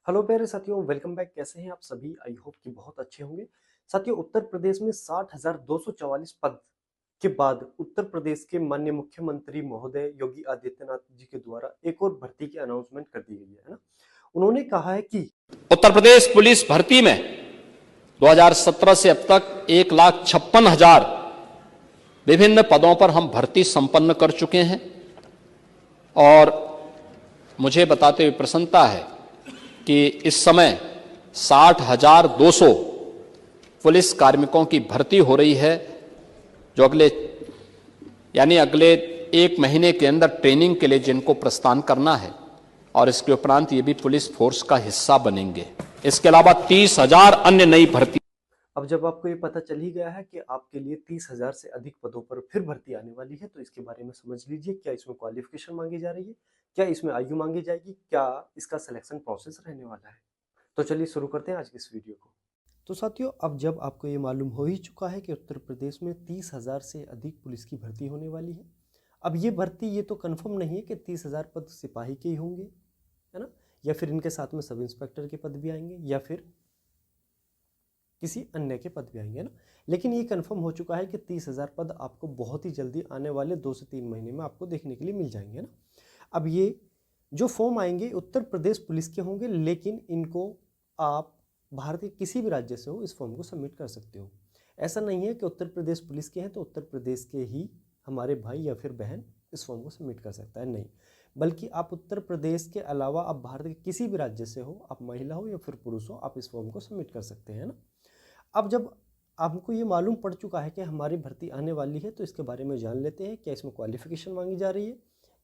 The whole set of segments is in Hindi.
हेलो प्यारे साथियों, वेलकम बैक। कैसे हैं आप सभी? आई होप कि बहुत अच्छे होंगे। साथियों, उत्तर प्रदेश में 60,244 पद के बाद उत्तर प्रदेश के माननीय मुख्यमंत्री महोदय योगी आदित्यनाथ जी के द्वारा एक और भर्ती की अनाउंसमेंट कर दी गई है ना। उन्होंने कहा है कि उत्तर प्रदेश पुलिस भर्ती में 2017 से अब तक 1,56,000 विभिन्न पदों पर हम भर्ती संपन्न कर चुके हैं और मुझे बताते हुए प्रसन्नता है कि इस समय 60,200 पुलिस कार्मिकों की भर्ती हो रही है, जो अगले एक महीने के अंदर ट्रेनिंग के लिए जिनको प्रस्थान करना है और इसके उपरांत ये भी पुलिस फोर्स का हिस्सा बनेंगे। इसके अलावा 30,000 अन्य नई भर्ती। अब जब आपको ये पता चल ही गया है कि आपके लिए 30,000 से अधिक पदों पर फिर भर्ती आने वाली है, तो इसके बारे में समझ लीजिए। क्या इसमें क्वालिफिकेशन मांगी जा रही है? क्या इसमें आयु मांगी जाएगी? क्या इसका सिलेक्शन प्रोसेस रहने वाला है? तो चलिए शुरू करते हैं आज की इस वीडियो को। तो साथियों, अब जब आपको ये मालूम हो ही चुका है कि उत्तर प्रदेश में 30,000 से अधिक पुलिस की भर्ती होने वाली है। अब ये भर्ती ये तो कंफर्म नहीं है कि 30,000 पद सिपाही के ही होंगे, है ना, या फिर इनके साथ में सब इंस्पेक्टर के पद भी आएंगे या फिर किसी अन्य के पद भी आएंगे ना। लेकिन ये कंफर्म हो चुका है कि 30,000 पद आपको बहुत ही जल्दी आने वाले 2 से 3 महीने में आपको देखने के लिए मिल जाएंगे ना। अब ये जो फॉर्म आएंगे उत्तर प्रदेश पुलिस के होंगे, लेकिन इनको आप भारत के किसी भी राज्य से हो इस फॉर्म को सबमिट कर सकते हो। ऐसा नहीं है कि उत्तर प्रदेश पुलिस के हैं तो उत्तर प्रदेश के ही हमारे भाई या फिर बहन इस फॉर्म को सबमिट कर सकता है, नहीं। बल्कि आप उत्तर प्रदेश के अलावा आप भारत के किसी भी राज्य से हो, आप महिला हो या फिर पुरुष हो, आप इस फॉर्म को सबमिट कर सकते हैं ना। अब जब आपको ये मालूम पड़ चुका है कि हमारी भर्ती आने वाली है, तो इसके बारे में जान लेते हैं। क्या इसमें क्वालिफिकेशन मांगी जा रही है?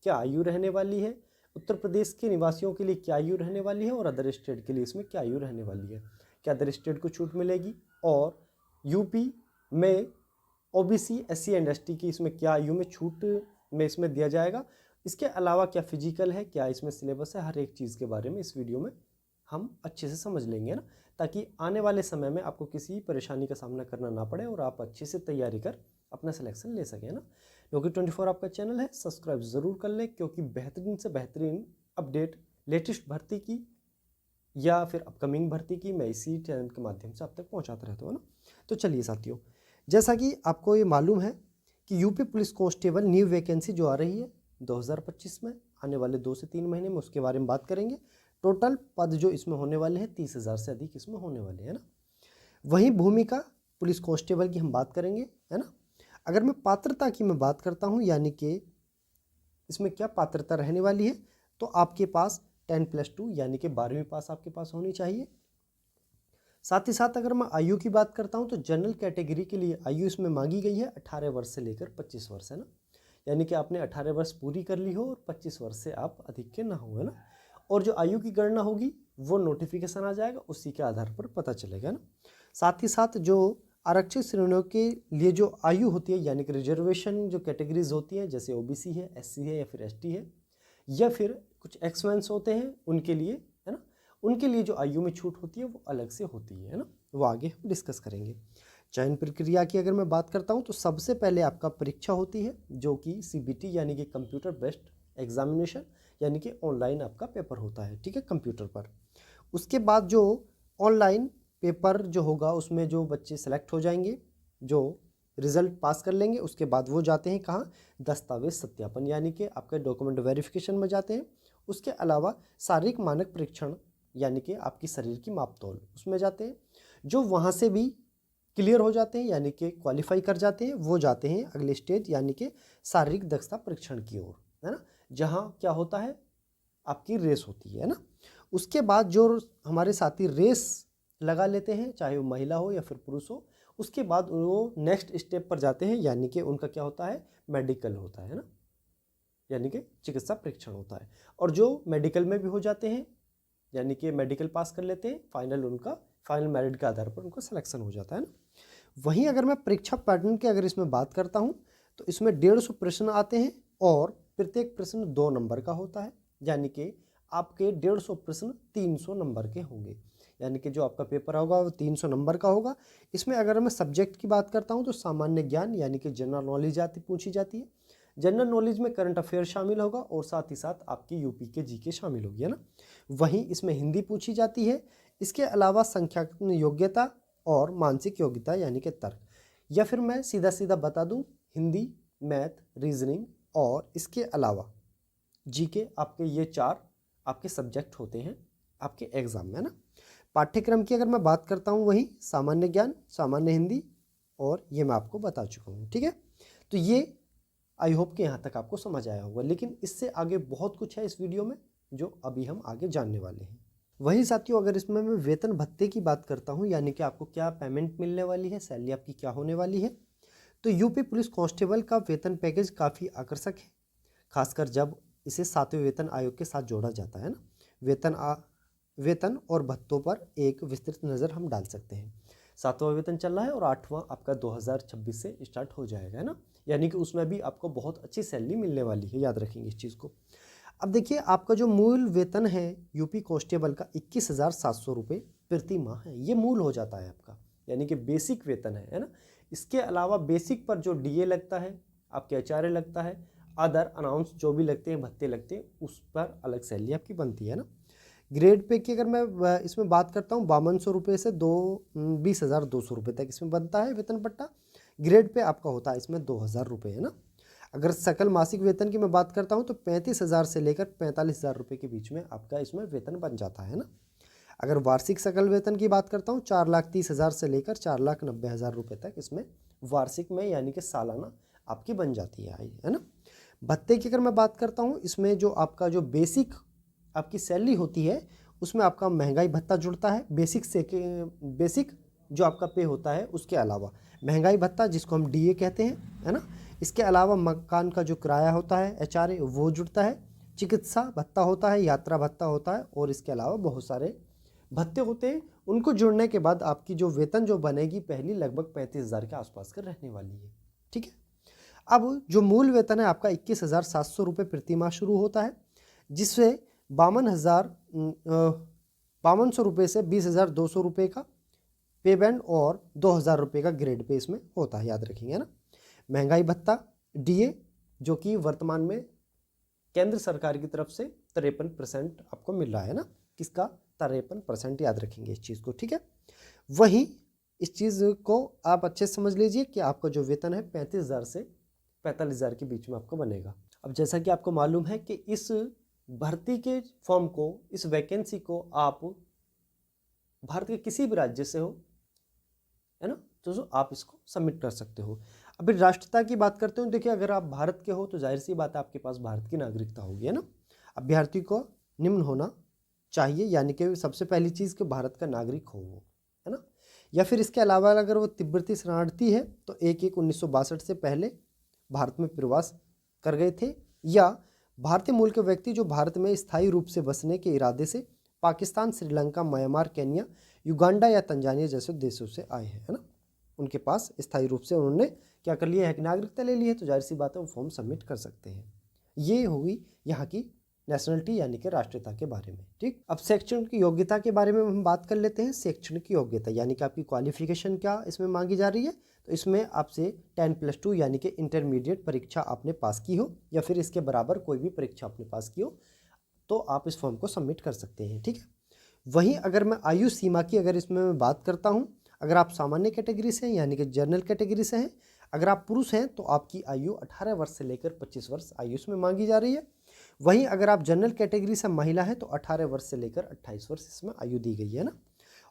क्या आयु रहने वाली है? उत्तर प्रदेश के निवासियों के लिए क्या आयु रहने वाली है और अदर स्टेट के लिए इसमें क्या आयु रहने वाली है? क्या अदर स्टेट को छूट मिलेगी? और यूपी में ओबीसी एससी एंड एसटी की इसमें क्या आयु में छूट में इसमें दिया जाएगा? इसके अलावा क्या फिजिकल है, क्या इसमें सिलेबस है, हर एक चीज़ के बारे में इस वीडियो में हम अच्छे से समझ लेंगे ना, ताकि आने वाले समय में आपको किसी परेशानी का सामना करना ना पड़े और आप अच्छे से तैयारी कर अपना सिलेक्शन ले सकें ना। लोकी 24 आपका चैनल है, सब्सक्राइब ज़रूर कर लें, क्योंकि बेहतरीन से बेहतरीन अपडेट लेटेस्ट भर्ती की या फिर अपकमिंग भर्ती की मैं इसी चैनल के माध्यम से आप तक पहुंचाता रहता हूँ ना। तो चलिए साथियों, जैसा कि आपको ये मालूम है कि UP police constable new vacancy जो आ रही है 2025 में आने वाले 2 से 3 महीने में, उसके बारे में बात करेंगे। टोटल पद जो इसमें होने वाले हैं 30,000 से अधिक इसमें होने वाले हैं ना। वहीं भूमिका पुलिस कांस्टेबल की हम बात करेंगे, है ना। अगर मैं पात्रता की मैं बात करता हूँ, यानी कि इसमें क्या पात्रता रहने वाली है, तो आपके पास 10+2 यानी कि 12वीं पास आपके पास होनी चाहिए। साथ ही साथ अगर मैं आयु की बात करता हूं तो जनरल कैटेगरी के लिए आयु इसमें मांगी गई है 18 वर्ष से लेकर 25 वर्ष, है ना। यानी कि आपने 18 वर्ष पूरी कर ली हो और 25 वर्ष से आप अधिक के ना हो, है ना। और जो आयु की गणना होगी वो नोटिफिकेशन आ जाएगा, उसी के आधार पर पता चलेगा ना। साथ ही साथ जो आरक्षित श्रेणियों के लिए जो आयु होती है, यानी कि रिजर्वेशन जो कैटेगरीज होती हैं, जैसे ओबीसी है, एससी है या फिर एसटी है, या फिर कुछ एक्समेंस होते हैं उनके लिए, है ना, उनके लिए जो आयु में छूट होती है वो अलग से होती है ना। वो आगे हम डिस्कस करेंगे। चयन प्रक्रिया की अगर मैं बात करता हूँ तो सबसे पहले आपका परीक्षा होती है, जो कि सीबीटी यानी कि कंप्यूटर बेस्ड एग्जामिनेशन, यानी कि ऑनलाइन आपका पेपर होता है, ठीक है, कंप्यूटर पर। उसके बाद जो ऑनलाइन पेपर जो होगा उसमें जो बच्चे सेलेक्ट हो जाएंगे, जो रिजल्ट पास कर लेंगे, उसके बाद वो जाते हैं कहाँ? दस्तावेज सत्यापन यानी कि आपके डॉक्यूमेंट वेरिफिकेशन में जाते हैं। उसके अलावा शारीरिक मानक परीक्षण यानी कि आपकी शरीर की मापतौल उसमें जाते हैं। जो वहाँ से भी क्लियर हो जाते हैं यानी कि क्वालिफाई कर जाते हैं, वो जाते हैं अगले स्टेज यानी कि शारीरिक दक्षता परीक्षण की ओर, है ना, जहाँ क्या होता है? आपकी रेस होती है ना। उसके बाद जो हमारे साथी रेस लगा लेते हैं, चाहे वो महिला हो या फिर पुरुष हो, उसके बाद वो नेक्स्ट स्टेप पर जाते हैं, यानी कि उनका क्या होता है? मेडिकल होता है ना, यानी कि चिकित्सा परीक्षण होता है। और जो मेडिकल में भी हो जाते हैं, यानी कि मेडिकल पास कर लेते हैं, फाइनल मेरिट के आधार पर उनका सिलेक्शन हो जाता है ना। वहीं अगर मैं परीक्षा पैटर्न की अगर इसमें बात करता हूँ तो इसमें 150 प्रश्न आते हैं और प्रत्येक प्रश्न 2 नंबर का होता है, यानी कि आपके 150 प्रश्न 300 नंबर के होंगे, यानी कि जो आपका पेपर होगा वो 300 नंबर का होगा। इसमें अगर मैं सब्जेक्ट की बात करता हूँ तो सामान्य ज्ञान यानी कि जनरल नॉलेज पूछी जाती है। जनरल नॉलेज में करंट अफेयर शामिल होगा और साथ ही साथ आपकी यूपी के जीके शामिल होगी, है ना। वहीं इसमें हिंदी पूछी जाती है। इसके अलावा संख्यात्मक योग्यता और मानसिक योग्यता यानी कि तर्क, या फिर मैं सीधा सीधा बता दूं, हिंदी, मैथ, रीजनिंग और इसके अलावा जीके, आपके ये 4 आपके सब्जेक्ट होते हैं आपके एग्जाम में, है ना। पाठ्यक्रम की अगर मैं बात करता हूँ, वही सामान्य ज्ञान, सामान्य हिंदी, और ये मैं आपको बता चुका हूँ, ठीक है। तो ये आई होप कि यहाँ तक आपको समझ आया होगा, लेकिन इससे आगे बहुत कुछ है इस वीडियो में जो अभी हम आगे जानने वाले हैं। वही साथियों, अगर इसमें मैं वेतन भत्ते की बात करता हूँ, यानी कि आपको क्या पेमेंट मिलने वाली है, सैलरी आपकी क्या होने वाली है, तो यूपी पुलिस कांस्टेबल का वेतन पैकेज काफ़ी आकर्षक है, खासकर जब इसे 7वें वेतन आयोग के साथ जोड़ा जाता है ना। वेतन और भत्तों पर एक विस्तृत नज़र हम डाल सकते हैं। 7वां वेतन चल रहा है और 8वां आपका 2026 से स्टार्ट हो जाएगा, है ना। यानी कि उसमें भी आपको बहुत अच्छी सैलरी मिलने वाली है, याद रखेंगे इस चीज़ को। अब देखिए, आपका जो मूल वेतन है यूपी कांस्टेबल का 21,700 रुपये प्रति माह है, ये मूल हो जाता है आपका, यानी कि बेसिक वेतन है ना। इसके अलावा बेसिक पर जो डीए लगता है, आपके एचआरए लगता है, अदर अनाउंस जो भी लगते हैं, भत्ते लगते हैं, उस पर अलग सैलरी आपकी बनती है ना। ग्रेड पे की अगर मैं इसमें बात करता हूँ, 5200 रुपये से 20,200 रुपये तक इसमें बनता है वेतन पट्टा। ग्रेड पे आपका होता है इसमें 2,000 रुपये, है ना। अगर सकल मासिक वेतन की मैं बात करता हूँ तो 35,000 से लेकर 45,000 रुपये के बीच में आपका इसमें वेतन बन जाता है ना। अगर वार्षिक सकल वेतन की बात करता हूँ, 4,30,000 से लेकर 4,90,000 रुपये तक इसमें वार्षिक में यानी कि सालाना आपकी बन जाती है ना। भत्ते की अगर मैं बात करता हूँ, इसमें जो आपका जो बेसिक आपकी सैलरी होती है उसमें आपका महंगाई भत्ता जुड़ता है। बेसिक जो आपका पे होता है उसके अलावा महंगाई भत्ता, जिसको हम डीए कहते हैं, है ना। इसके अलावा मकान का जो किराया होता है, एचआरए, वो जुड़ता है। चिकित्सा भत्ता होता है, यात्रा भत्ता होता है, और इसके अलावा बहुत सारे भत्ते होते हैं। उनको जुड़ने के बाद आपकी जो वेतन जो बनेगी पहली लगभग 35,000 के आसपास का रहने वाली है, ठीक है। अब जो मूल वेतन है आपका 21,700 रुपये प्रति माह शुरू होता है, जिससे 52,500 रुपये से 20,200 रुपये का पे बैंड और 2,000 रुपये का ग्रेड पे इसमें होता है, याद रखेंगे ना। महंगाई भत्ता डीए, जो कि वर्तमान में केंद्र सरकार की तरफ से 53% आपको मिल रहा है ना। किसका? 53%, याद रखेंगे इस चीज़ को, ठीक है। वहीं इस चीज़ को आप अच्छे से समझ लीजिए कि आपका जो वेतन है 35,000 से 45,000 के बीच में आपको बनेगा। अब जैसा कि आपको मालूम है कि इस भर्ती के फॉर्म को, इस वैकेंसी को आप भारत के किसी भी राज्य से हो, है ना, तो आप इसको सबमिट कर सकते हो। अभी राष्ट्रीयता की बात करते हो, देखिए अगर आप भारत के हो तो जाहिर सी बात है आपके पास भारत की नागरिकता होगी, है ना। अभ्यर्थी को निम्न होना चाहिए, यानी कि सबसे पहली चीज़ कि भारत का नागरिक हो वो, है ना। या फिर इसके अलावा अगर वो तिब्बती शरणार्थी है तो 1/1/1962 से पहले भारत में प्रवास कर गए थे, या भारतीय मूल के व्यक्ति जो भारत में स्थायी रूप से बसने के इरादे से Pakistan, Sri Lanka, Myanmar, Kenya, Uganda या तंजानिया जैसे देशों से आए हैं, है ना। उनके पास स्थायी रूप से उन्होंने क्या कर लिया है कि नागरिकता ले ली है, तो जाहिर सी बात है वो फॉर्म सबमिट कर सकते हैं। ये हुई यहाँ की नेशनलिटी यानी कि राष्ट्रीयता के बारे में, ठीक। अब शैक्षणिक योग्यता के बारे में हम बात कर लेते हैं। शैक्षणिक योग्यता यानी कि आपकी क्वालिफिकेशन क्या इसमें मांगी जा रही है, तो इसमें आपसे 10+2 यानी कि इंटरमीडिएट परीक्षा आपने पास की हो, या फिर इसके बराबर कोई भी परीक्षा आपने पास की हो, तो आप इस फॉर्म को सबमिट कर सकते हैं, ठीक है। वहीं अगर मैं आयु सीमा की अगर इसमें मैं बात करता हूँ, अगर आप सामान्य कैटेगरी से हैं यानी कि जनरल कैटेगरी से हैं, अगर आप पुरुष हैं तो आपकी आयु 18 वर्ष से लेकर 25 वर्ष आयु इसमें मांगी जा रही है। वहीं अगर आप जनरल कैटेगरी से महिला है तो 18 वर्ष से लेकर 28 वर्ष इसमें आयु दी गई है ना।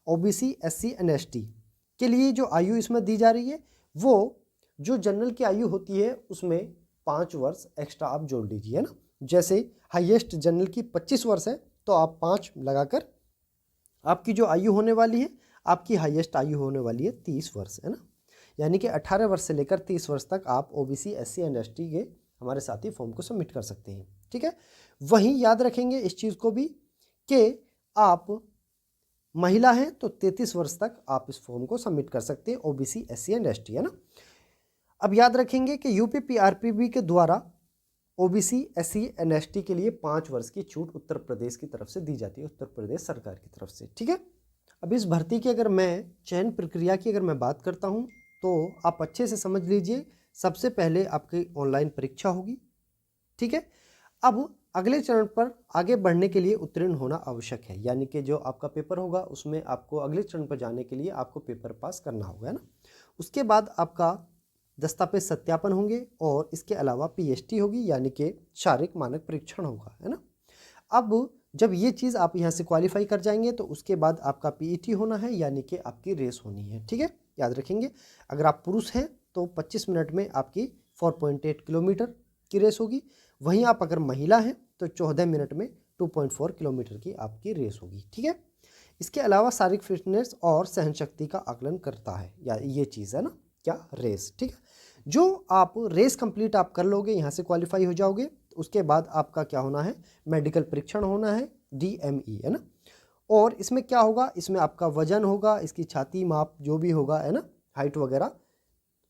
ओबीसी, एससी एंड एसटी के लिए जो आयु इसमें दी जा रही है, वो जो जनरल की आयु होती है उसमें 5 वर्ष एक्स्ट्रा आप जोड़ लीजिए, है ना। जैसे हाईएस्ट जनरल की 25 वर्ष है तो आप 5 लगाकर आपकी जो आयु होने वाली है, आपकी हाईएस्ट आयु होने वाली है 30 वर्ष, है ना। यानी कि 18 वर्ष से लेकर 30 वर्ष तक आप ओबीसी, एससी एंड एसटी के हमारे साथी फॉर्म को सबमिट कर सकते हैं, ठीक है। वहीं याद रखेंगे इस चीज़ को भी कि आप महिला हैं तो 33 वर्ष तक आप इस फॉर्म को सबमिट कर सकते हैं, ओबीसी, एससी एंड एसटी, है ना। अब याद रखेंगे कि यूपी पीआरपीबी के द्वारा ओबीसी, एससी एंड एसटी के लिए 5 वर्ष की छूट उत्तर प्रदेश की तरफ से दी जाती है, उत्तर प्रदेश सरकार की तरफ से, ठीक है। अब इस भर्ती की अगर मैं चयन प्रक्रिया की अगर मैं बात करता हूं तो आप अच्छे से समझ लीजिए सबसे पहले आपकी ऑनलाइन परीक्षा होगी, ठीक है। अब अगले चरण पर आगे बढ़ने के लिए उत्तीर्ण होना आवश्यक है, यानी कि जो आपका पेपर होगा उसमें आपको अगले चरण पर जाने के लिए आपको पेपर पास करना होगा, है ना। उसके बाद आपका दस्तावेज सत्यापन होंगे और इसके अलावा पीएसटी होगी, यानी कि शारीरिक मानक परीक्षण होगा, है ना। अब जब ये चीज़ आप यहाँ से क्वालिफाई कर जाएंगे तो उसके बाद आपका पीईटी होना है, यानी कि आपकी रेस होनी है, ठीक है, याद रखेंगे। अगर आप पुरुष हैं तो 25 मिनट में आपकी 4.8 किलोमीटर की रेस होगी। वहीं आप अगर महिला हैं तो 14 मिनट में 2.4 किलोमीटर की आपकी रेस होगी, ठीक है। इसके अलावा शारीरिक फिटनेस और सहनशक्ति का आकलन करता है, या ये चीज़ है ना, क्या, रेस, ठीक है। जो आप रेस कंप्लीट आप कर लोगे, यहाँ से क्वालिफाई हो जाओगे, उसके बाद आपका क्या होना है, मेडिकल परीक्षण होना है, DME, है ना। और इसमें क्या होगा, इसमें आपका वजन होगा, इसकी छाती माप जो भी होगा, है ना, हाइट वगैरह।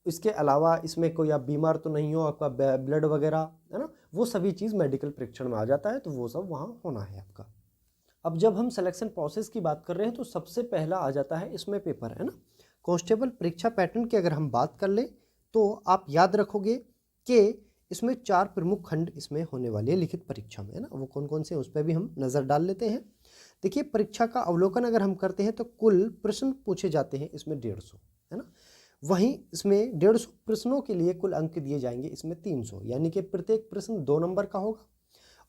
इसके अलावा इसमें कोई आप बीमार तो नहीं हो, आपका ब्लड वगैरह, है ना, वो सभी चीज़ मेडिकल परीक्षण में आ जाता है, तो वो सब वहाँ होना है आपका। अब जब हम सिलेक्शन प्रोसेस की बात कर रहे हैं तो सबसे पहला आ जाता है इसमें पेपर, है ना। कांस्टेबल परीक्षा पैटर्न की अगर हम बात कर लें तो आप याद रखोगे कि इसमें 4 प्रमुख खंड इसमें होने वाले हैं लिखित परीक्षा में, है ना। वो कौन कौन से, उस पर भी हम नज़र डाल लेते हैं। देखिए, परीक्षा का अवलोकन अगर हम करते हैं तो कुल प्रश्न पूछे जाते हैं इसमें 150, है ना। वहीं इसमें 150 प्रश्नों के लिए कुल अंक दिए जाएंगे इसमें 300, यानी कि प्रत्येक प्रश्न 2 नंबर का होगा।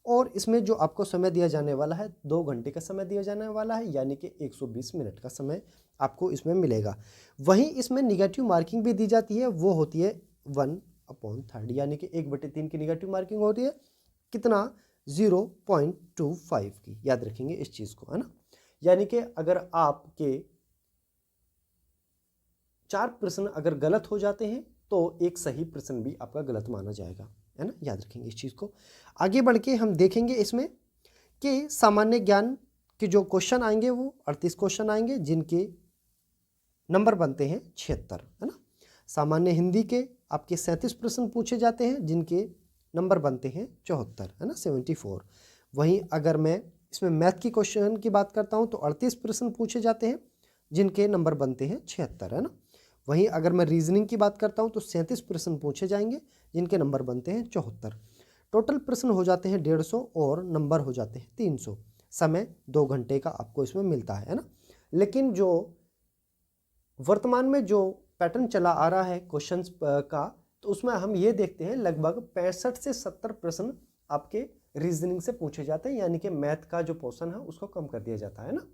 और इसमें जो आपको समय दिया जाने वाला है 2 घंटे का समय दिया जाने वाला है, यानी कि 120 मिनट का समय आपको इसमें मिलेगा। वहीं इसमें निगेटिव मार्किंग भी दी जाती है, वो होती है 1/3, यानी कि 1/3 की निगेटिव मार्किंग होती है, कितना, 0.25 की, याद रखेंगे इस चीज़ को, है ना। यानी कि अगर आपके 4 प्रश्न अगर गलत हो जाते हैं तो एक सही प्रश्न भी आपका गलत माना जाएगा, है ना, याद रखेंगे इस चीज़ को। आगे बढ़ के हम देखेंगे इसमें कि सामान्य ज्ञान के जो क्वेश्चन आएंगे वो 38 क्वेश्चन आएंगे, जिनके नंबर बनते हैं 76, है ना। सामान्य हिंदी के आपके 37 प्रश्न पूछे जाते हैं, जिनके नंबर बनते हैं 74, है ना, 74। वहीं अगर मैं इसमें मैथ की क्वेश्चन की बात करता हूँ तो 38 प्रश्न पूछे जाते हैं, जिनके नंबर बनते हैं 76, है ना। वहीं अगर मैं रीजनिंग की बात करता हूँ तो 37 प्रश्न पूछे जाएंगे, जिनके नंबर बनते हैं 74। टोटल प्रश्न हो जाते हैं 150 और नंबर हो जाते हैं 300। समय 2 घंटे का आपको इसमें मिलता है ना। लेकिन जो वर्तमान में जो पैटर्न चला आ रहा है क्वेश्चंस का, तो उसमें हम ये देखते हैं लगभग 65 से 70 प्रश्न आपके रीजनिंग से पूछे जाते हैं, यानी कि मैथ का जो पोर्शन है उसको कम कर दिया जाता है ना।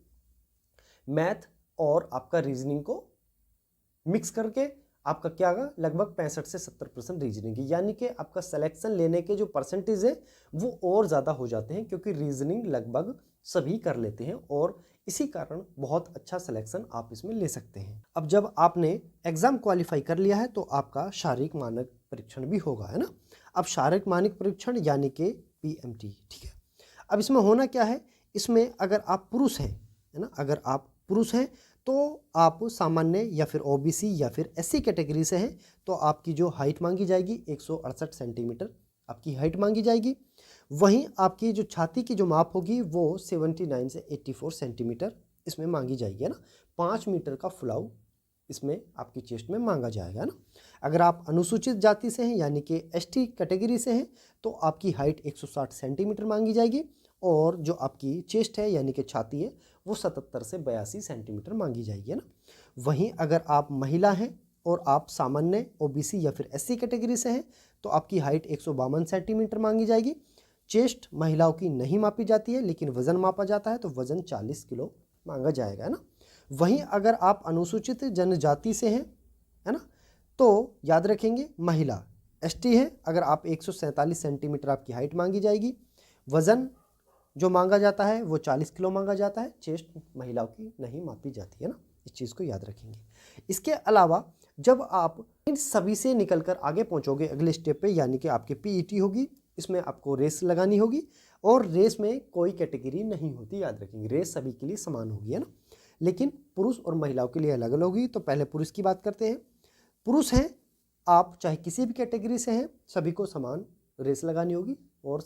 मैथ और आपका रीजनिंग को मिक्स करके आपका क्या होगा, लगभग 65 से 70% रीजनिंग की, यानी कि आपका सिलेक्शन लेने के जो परसेंटेज है वो और ज़्यादा हो जाते हैं, क्योंकि रीजनिंग लगभग सभी कर लेते हैं और इसी कारण बहुत अच्छा सिलेक्शन आप इसमें ले सकते हैं। अब जब आपने एग्जाम क्वालिफाई कर लिया है तो आपका शारीरिक मानक परीक्षण भी होगा, है ना। अब शारीरिक मानक परीक्षण यानी कि PMT, ठीक है। अब इसमें होना क्या है, इसमें अगर आप पुरुष हैं, है ना, अगर आप पुरुष हैं तो आप सामान्य या फिर OBC या फिर SC कैटेगरी से हैं तो आपकी जो हाइट मांगी जाएगी 168 सेंटीमीटर आपकी हाइट मांगी जाएगी। वहीं आपकी जो छाती की जो माप होगी वो 79 से 84 सेंटीमीटर इसमें मांगी जाएगी, है ना। 5 मीटर का फुलाव इसमें आपकी चेस्ट में मांगा जाएगा, है ना। अगर आप अनुसूचित जाति से हैं यानी कि ST कैटेगरी से हैं तो आपकी हाइट 160 सेंटीमीटर मांगी जाएगी, और जो आपकी चेस्ट है यानी कि छाती है वो 77 से 82 सेंटीमीटर मांगी जाएगी, है ना। वहीं अगर आप महिला हैं और आप सामान्य OBC या फिर SC कैटेगरी से हैं तो आपकी हाइट 152 सेंटीमीटर मांगी जाएगी। चेस्ट महिलाओं की नहीं मापी जाती है, लेकिन वजन मापा जाता है, तो वजन 40 किलो मांगा जाएगा, है ना। वहीं अगर आप अनुसूचित जनजाति से हैं, है ना, तो याद रखेंगे महिला ST है, अगर आप 147 सेंटीमीटर आपकी हाइट मांगी जाएगी। वजन जो मांगा जाता है वो 40 किलो मांगा जाता है। चेस्ट महिलाओं की नहीं मापी जाती है ना, इस चीज़ को याद रखेंगे। इसके अलावा जब आप इन सभी से निकलकर आगे पहुंचोगे अगले स्टेप पे, यानी कि आपकी PET होगी, इसमें आपको रेस लगानी होगी, और रेस में कोई कैटेगरी नहीं होती, याद रखेंगे, रेस सभी के लिए समान होगी, है ना, लेकिन पुरुष और महिलाओं के लिए अलग अलग होगी। तो पहले पुरुष की बात करते हैं। पुरुष हैं आप चाहे किसी भी कैटेगरी से हैं, सभी को समान रेस लगानी होगी और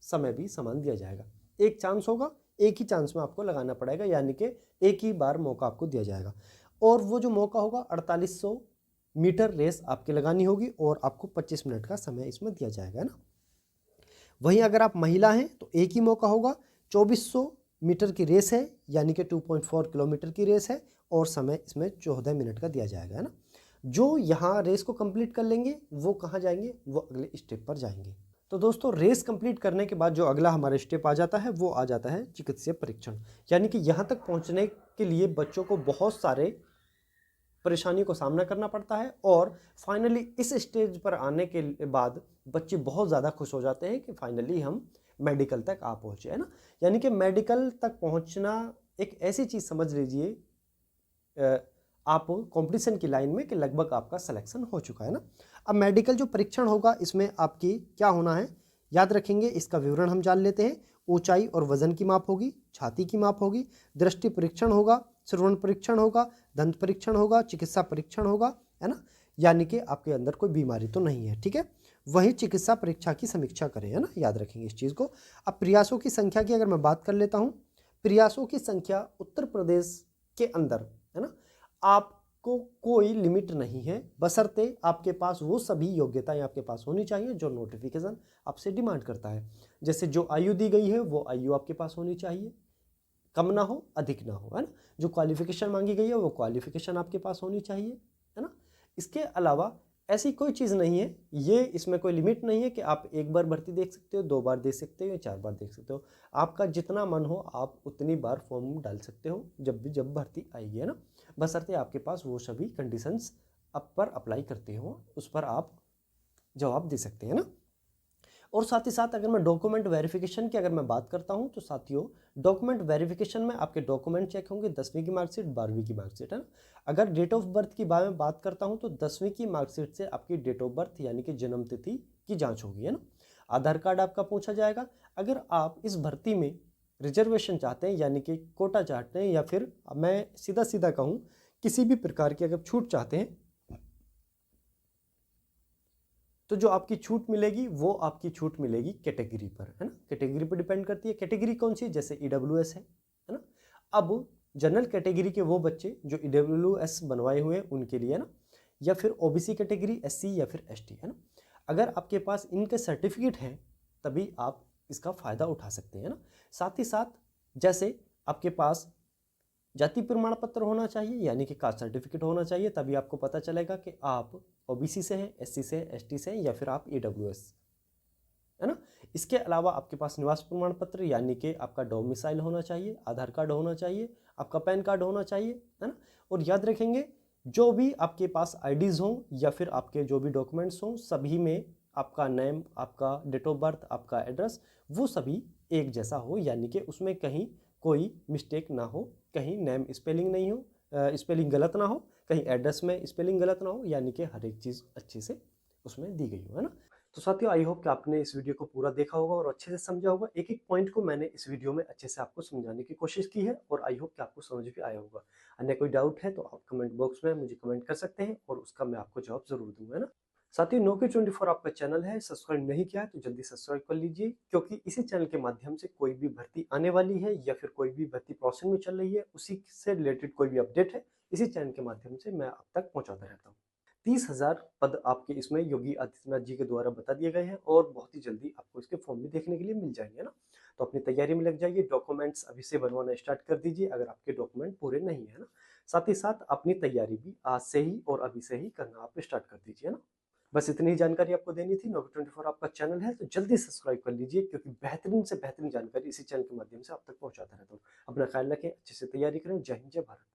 समय भी समान दिया जाएगा। एक चांस होगा, एक ही चांस में आपको लगाना पड़ेगा, यानी कि एक ही बार मौका आपको दिया जाएगा, और वो जो मौका होगा 4800 मीटर रेस आपके लगानी होगी और आपको 25 मिनट का समय इसमें दिया जाएगा, है ना। वहीं अगर आप महिला हैं तो एक ही मौका होगा। 2400 मीटर की रेस है, यानी कि 2.4 किलोमीटर की रेस है और समय इसमें 14 मिनट का दिया जाएगा, है ना। जो यहाँ रेस को कंप्लीट कर लेंगे वो कहाँ जाएंगे, वो अगले स्टेप पर जाएंगे। तो दोस्तों, रेस कंप्लीट करने के बाद जो अगला हमारा स्टेप आ जाता है वो आ जाता है चिकित्सीय परीक्षण। यानी कि यहाँ तक पहुँचने के लिए बच्चों को बहुत सारे परेशानी को सामना करना पड़ता है और फाइनली इस स्टेज पर आने के बाद बच्चे बहुत ज़्यादा खुश हो जाते हैं कि फाइनली हम मेडिकल तक आ पहुँचे, है ना। यानी कि मेडिकल तक पहुँचना एक ऐसी चीज़ समझ लीजिए आप कंपटीशन की लाइन में कि लगभग आपका सिलेक्शन हो चुका है ना। अब मेडिकल जो परीक्षण होगा इसमें आपकी क्या होना है, याद रखेंगे, इसका विवरण हम जान लेते हैं। ऊंचाई और वजन की माप होगी, छाती की माप होगी, दृष्टि परीक्षण होगा, श्रवण परीक्षण होगा, दंत परीक्षण होगा, चिकित्सा परीक्षण होगा, है ना। यानी कि आपके अंदर कोई बीमारी तो नहीं है, ठीक है। वही चिकित्सा परीक्षा की समीक्षा करें, है ना, याद रखेंगे इस चीज़ को। अब प्रयासों की संख्या की अगर मैं बात कर लेता हूँ, प्रयासों की संख्या उत्तर प्रदेश के अंदर, है ना, आपको कोई लिमिट नहीं है, बशर्ते आपके पास वो सभी योग्यताएं आपके पास होनी चाहिए जो नोटिफिकेशन आपसे डिमांड करता है। जैसे जो आयु दी गई है वो आयु आपके पास होनी चाहिए, कम ना हो अधिक ना हो, है ना। जो क्वालिफिकेशन मांगी गई है वो क्वालिफिकेशन आपके पास होनी चाहिए, है ना। इसके अलावा ऐसी कोई चीज़ नहीं है, ये इसमें कोई लिमिट नहीं है कि आप एक बार भर्ती देख सकते हो, 2 बार देख सकते हो या 4 बार देख सकते हो। आपका जितना मन हो आप उतनी बार फॉर्म डाल सकते हो जब भर्ती आएगी, है ना। बशर्ते आपके पास वो सभी कंडीशंस आप पर अप्लाई करते हो, उस पर आप जवाब दे सकते हैं ना। और साथ ही साथ अगर मैं डॉक्यूमेंट वेरिफिकेशन की अगर मैं बात करता हूं तो साथियों, डॉक्यूमेंट वेरिफिकेशन में आपके डॉक्यूमेंट चेक होंगे 10वीं की मार्कशीट, 12वीं की मार्कशीट, है ना। अगर डेट ऑफ बर्थ की बात करता हूं तो 10वीं की मार्कशीट से आपकी डेट ऑफ बर्थ यानी कि जन्म तिथि की जांच होगी, है ना। आधार कार्ड आपका पूछा जाएगा। अगर आप इस भर्ती में रिजर्वेशन चाहते हैं यानी कि कोटा चाहते हैं, या फिर मैं सीधा सीधा कहूँ किसी भी प्रकार की अगर छूट चाहते हैं, तो जो आपकी छूट मिलेगी वो आपकी छूट मिलेगी कैटेगरी पर, है ना। कैटेगरी पर डिपेंड करती है। कैटेगरी कौन सी, जैसे ईडब्ल्यूएस है ना। अब जनरल कैटेगरी के वो बच्चे जो ईडब्ल्यूएस बनवाए हुए हैं उनके लिए, है ना, या फिर ओबीसी कैटेगरी, एससी या फिर एसटी, है ना। अगर आपके पास इनके सर्टिफिकेट हैं तभी आप इसका फ़ायदा उठा सकते हैं ना। साथ ही साथ जैसे आपके पास जाति प्रमाण पत्र होना चाहिए यानी कि कास्ट सर्टिफिकेट होना चाहिए, तभी आपको पता चलेगा कि आप ओबीसी से हैं, एससी से, एसटी से, या फिर आप ईडब्ल्यूएस, है ना। इसके अलावा आपके पास निवास प्रमाण पत्र यानी कि आपका डोमिसाइल होना चाहिए, आधार कार्ड होना चाहिए, आपका पैन कार्ड होना चाहिए, है ना। और याद रखेंगे जो भी आपके पास आईडीज़ हों या फिर आपके जो भी डॉक्यूमेंट्स हों, सभी में आपका नेम, आपका डेट ऑफ बर्थ, आपका एड्रेस, वो सभी एक जैसा हो, यानी कि उसमें कहीं कोई मिस्टेक ना हो, कहीं नेम स्पेलिंग नहीं हो, स्पेलिंग गलत ना हो, कहीं एड्रेस में स्पेलिंग गलत ना हो, यानी कि हर एक चीज़ अच्छे से उसमें दी गई हो, है ना। तो साथियों, आई होप कि आपने इस वीडियो को पूरा देखा होगा और अच्छे से समझा होगा। एक एक पॉइंट को मैंने इस वीडियो में अच्छे से आपको समझाने की कोशिश की है और आई होप कि आपको समझ भी आया होगा। अन्य कोई डाउट है तो आप कमेंट बॉक्स में मुझे कमेंट कर सकते हैं और उसका मैं आपको जवाब जरूर दूंगा, है ना। साथियों, Nokia24 आपका चैनल है, सब्सक्राइब नहीं किया है तो जल्दी सब्सक्राइब कर लीजिए, क्योंकि इसी चैनल के माध्यम से कोई भी भर्ती आने वाली है या फिर कोई भी भर्ती प्रोसेस में चल रही है, उसी से रिलेटेड कोई भी अपडेट है, इसी चैनल के माध्यम से मैं आप तक पहुंचाता रहता हूँ। 30,000 पद आपके इसमें योगी आदित्यनाथ जी के द्वारा बता दिए गए हैं और बहुत ही जल्दी आपको इसके फॉर्म भी देखने के लिए मिल जाएंगे ना। तो अपनी तैयारी में लग जाइए, डॉक्यूमेंट्स अभी से बनवाना स्टार्ट कर दीजिए अगर आपके डॉक्यूमेंट पूरे नहीं है ना। साथ ही साथ अपनी तैयारी भी आज से ही और अभी से ही करना आप स्टार्ट कर दीजिए ना। बस इतनी ही जानकारी आपको देनी थी। Nokia24 आपका चैनल है तो जल्दी सब्सक्राइब कर लीजिए, क्योंकि बेहतरीन से बेहतरीन जानकारी इसी चैनल के माध्यम से आप तक पहुंचाता रहता हूँ। अपना ख्याल रखें, अच्छे से तैयारी करें। जय हिंद, जय भारत।